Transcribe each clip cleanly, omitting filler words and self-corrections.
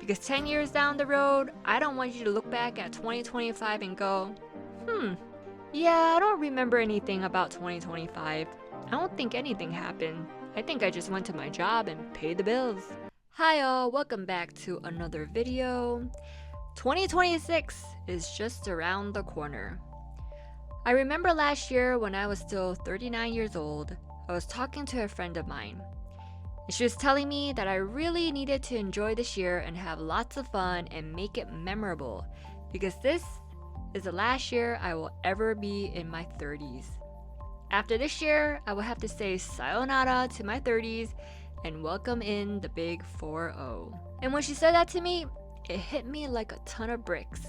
Because 10 years down the road, I don't want you to look back at 2025 and go, yeah, I don't remember anything about 2025. I don't think anything happened. I think I just went to my job and paid the bills. Hi all, welcome back to another video. 2026 is just around the corner. I remember last year when I was still 39 years old, I was talking to a friend of mine. She was telling me that I really needed to enjoy this year and have lots of fun and make it memorable because this is the last year I will ever be in my 30s. After this year, I will have to say sayonara to my 30s and welcome in the big 4-0. And when she said that to me, it hit me like a ton of bricks.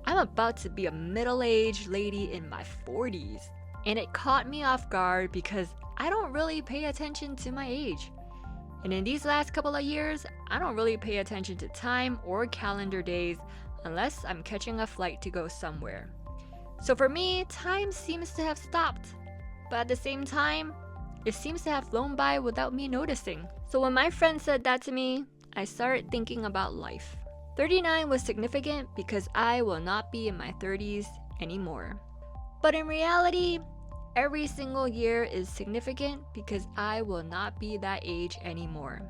I'm about to be a middle-aged lady in my 40s, and it caught me off guard because I don't really pay attention to my age. And in these last couple of years, I don't really pay attention to time or calendar days unless I'm catching a flight to go somewhere. So for me, time seems to have stopped. But at the same time, it seems to have flown by without me noticing. So when my friend said that to me, I started thinking about life. 39 was significant because I will not be in my 30s anymore. But in reality, every single year is significant because I will not be that age anymore.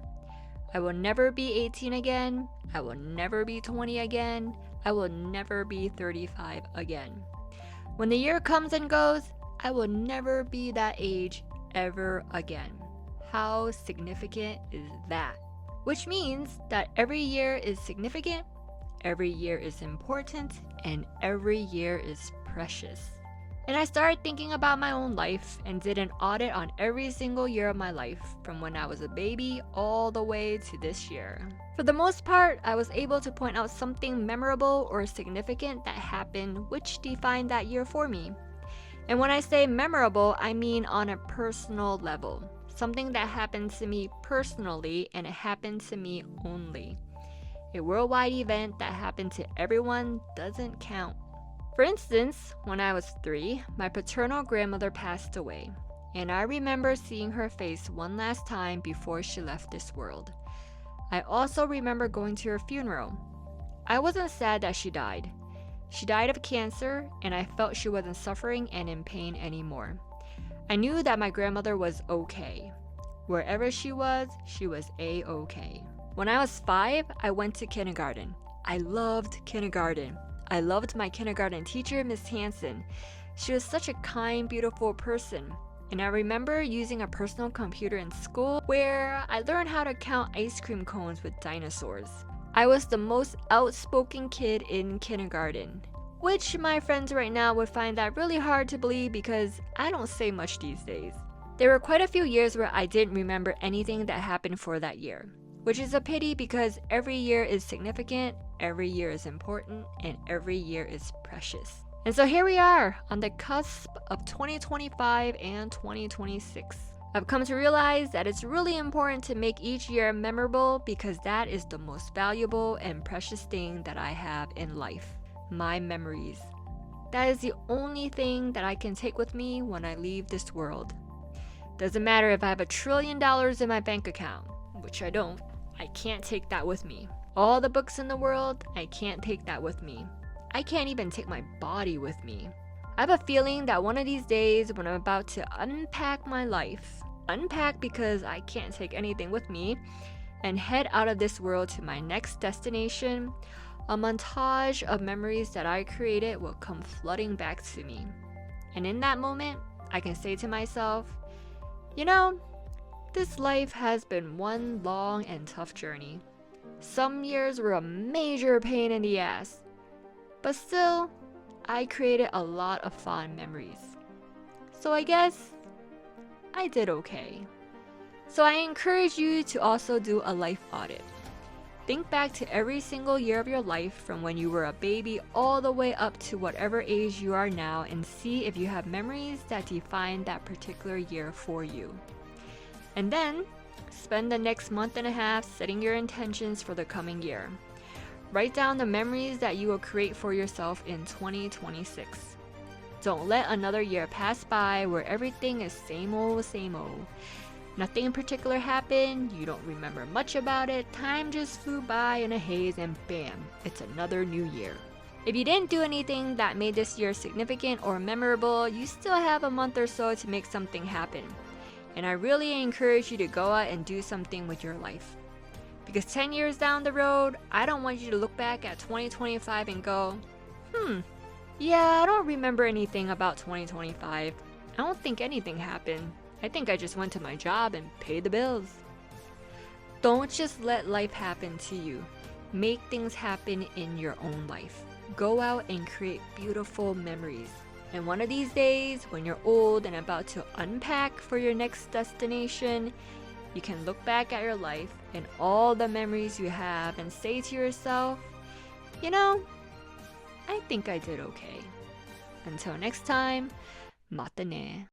I will never be 18 again. I will never be 20 again. I will never be 35 again. When the year comes and goes, I will never be that age ever again. How significant is that? Which means that every year is significant, every year is important, and every year is precious. And I started thinking about my own life and did an audit on every single year of my life from when I was a baby all the way to this year. For the most part, I was able to point out something memorable or significant that happened which defined that year for me. And when I say memorable, I mean on a personal level. Something that happened to me personally and it happened to me only. A worldwide event that happened to everyone doesn't count. For instance, when I was 3, my paternal grandmother passed away, and I remember seeing her face one last time before she left this world. I also remember going to her funeral. I wasn't sad that she died. She died of cancer, and I felt she wasn't suffering and in pain anymore. I knew that my grandmother was okay. Wherever she was A-okay. When I was 5, I went to kindergarten. I loved kindergarten. I loved my kindergarten teacher, Miss Hansen. She was such a kind, beautiful person. And I remember using a personal computer in school where I learned how to count ice cream cones with dinosaurs. I was the most outspoken kid in kindergarten, which my friends right now would find that really hard to believe because I don't say much these days. There were quite a few years where I didn't remember anything that happened for that year, which is a pity because every year is significant, every year is important, and every year is precious. And so here we are on the cusp of 2025 and 2026. I've come to realize that it's really important to make each year memorable because that is the most valuable and precious thing that I have in life, my memories. That is the only thing that I can take with me when I leave this world. Doesn't matter if I have $1 trillion in my bank account, which I don't, I can't take that with me. All the books in the world, I can't take that with me. I can't even take my body with me. I have a feeling that one of these days when I'm about to unpack my life, unpack because I can't take anything with me, and head out of this world to my next destination, a montage of memories that I created will come flooding back to me. And in that moment, I can say to myself, you know, this life has been one long and tough journey. Some years were a major pain in the ass, but still, I created a lot of fond memories. So I guess I did okay. So I encourage you to also do a life audit. Think back to every single year of your life from when you were a baby all the way up to whatever age you are now and see if you have memories that define that particular year for you. And then, spend the next month and a half setting your intentions for the coming year. Write down the memories that you will create for yourself in 2026. Don't let another year pass by where everything is same old, same old. Nothing in particular happened, you don't remember much about it, time just flew by in a haze and bam, it's another new year. If you didn't do anything that made this year significant or memorable, you still have a month or so to make something happen. And I really encourage you to go out and do something with your life. Because 10 years down the road, I don't want you to look back at 2025 and go, yeah, I don't remember anything about 2025. I don't think anything happened. I think I just went to my job and paid the bills. Don't just let life happen to you. Make things happen in your own life. Go out and create beautiful memories. And one of these days, when you're old and about to unpack for your next destination, you can look back at your life and all the memories you have and say to yourself, you know, I think I did okay. Until next time, matane.